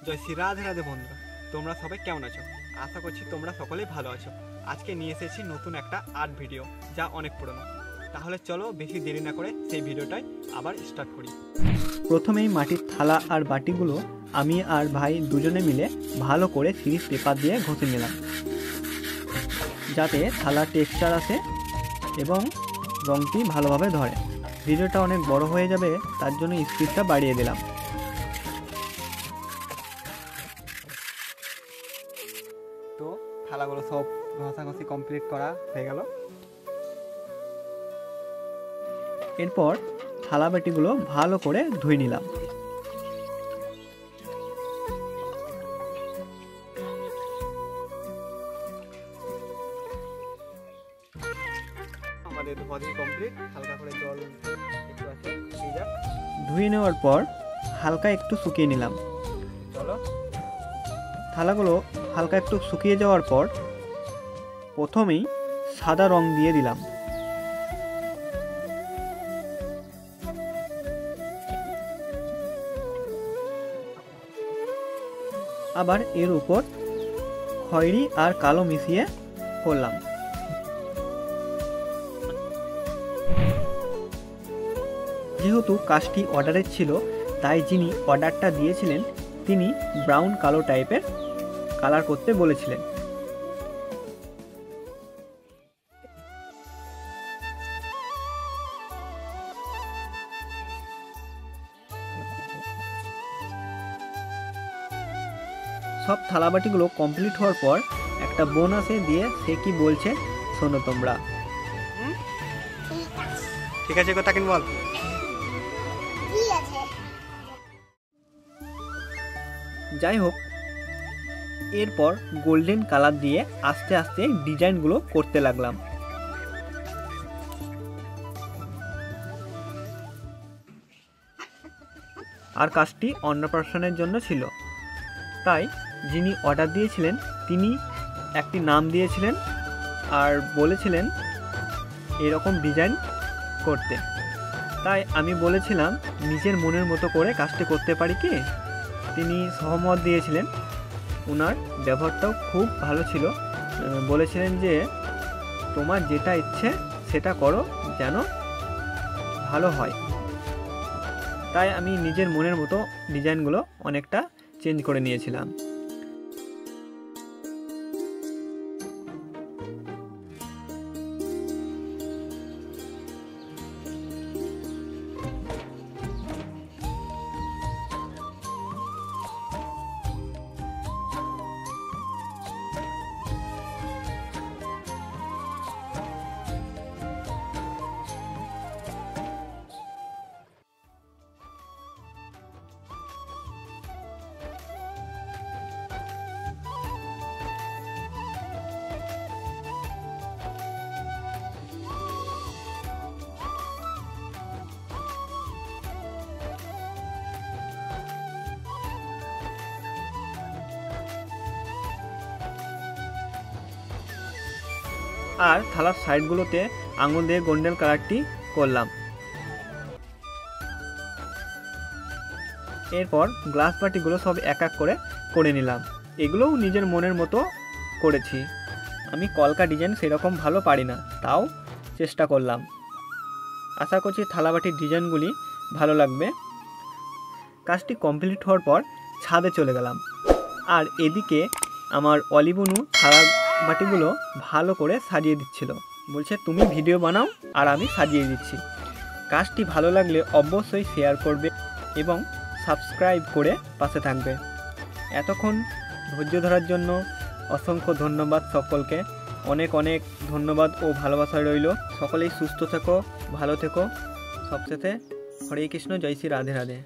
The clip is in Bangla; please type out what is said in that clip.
জয় শ্রী রাধে রাধে বন্ধুরা, তোমরা সবাই কেমন আছো? আশা করছি তোমরা সকলেই ভালো আছো। আজকে নিয়ে এসেছি নতুন একটা আর্ট ভিডিও, যা অনেক পুরনো। তাহলে চলো বেশি দেরি না করে সেই ভিডিওটাই আবার স্টার্ট করি। প্রথমেই মাটির থালা আর বাটিগুলো আমি আর ভাই দুজনে মিলে ভালো করে সিরিজ পেপার দিয়ে ঘষে নিলাম, যাতে থালার টেক্সচার আসে এবং রঙটি ভালোভাবে ধরে। ভিডিওটা অনেক বড় হয়ে যাবে, তার জন্য স্পিডটা বাড়িয়ে দিলাম। তো থালাগুলো সব ঘষাঘষি কমপ্লিট করা হয়ে গেল। এরপর থালা বাটিগুলো ভালো করে ধুয়ে নিলাম। আমাদের ধোয়া কমপ্লিট, হালকা করে জল একটু আছে ধুয়ে নেওয়ার পর হালকা একটু শুকিয়ে নিলাম। চলো থালাগুলো হালকা একটু শুকিয়ে যাওয়ার পর প্রথমেই সাদা রং দিয়ে দিলাম। আবার এর উপর খয়েরি আর কালো মিশিয়ে করলাম। যেহেতু কাজটি অর্ডারের ছিল, তাই যিনি অর্ডারটা দিয়েছিলেন তিনি ব্রাউন কালো টাইপের কালার করতে বলেছিলেন। সব থালাবাটিগুলো কমপ্লিট হওয়ার পর একটা বোনাসে দিয়ে সে কি বলছে শোনো তোমরা। ঠিক আছে, কথা কিন বল। যাই হোক, এরপর গোল্ডেন কালার দিয়ে আস্তে আস্তে ডিজাইনগুলো করতে লাগলাম। আর কাজটি অন্নপ্রাশনের জন্য ছিল, তাই যিনি অর্ডার দিয়েছিলেন তিনি একটি নাম দিয়েছিলেন আর বলেছিলেন এরকম ডিজাইন করতে। তাই আমি বলেছিলাম নিজের মনের মতো করে কাজটি করতে পারি কি। তিনি সহমত দিয়েছিলেন। ওনার ব্যবহারটাও খুব ভালো ছিল। বলেছিলেন যে তোমার যেটা ইচ্ছে সেটা করো, যেন ভালো হয়। তাই আমি নিজের মনের মতো ডিজাইনগুলো অনেকটা চেঞ্জ করে নিয়েছিলাম। আর থালার সাইডগুলোতে আঙুল দিয়ে গোল্ডেন কালারটি করলাম। এরপর গ্লাস বাটিগুলো সব এক এক করে নিলাম। এগুলোও নিজের মনের মতো করেছি। আমি কলকা ডিজাইন সেরকম ভালো পারি না, তাও চেষ্টা করলাম। আশা করছি থালাবাটির ডিজাইনগুলি ভালো লাগবে। কাজটি কমপ্লিট হওয়ার পর ছাদে চলে গেলাম। আর এদিকে আমার অলিবনু থালা বাটিগুলো ভালো করে সাজিয়ে দিচ্ছিল। বলছে তুমি ভিডিও বানাও আর আমি সাজিয়ে দিচ্ছি। কাজটি ভালো লাগলে অবশ্যই শেয়ার করবে এবং সাবস্ক্রাইব করে পাশে থাকবে। এতক্ষণ ধৈর্য ধরার জন্য অসংখ্য ধন্যবাদ সকলকে। অনেক অনেক ধন্যবাদ ও ভালোবাসা রইল। সকলেই সুস্থ থেকো, ভালো থেকো। সবশেষে হরে কৃষ্ণ, জয় শ্রী রাধে রাধে।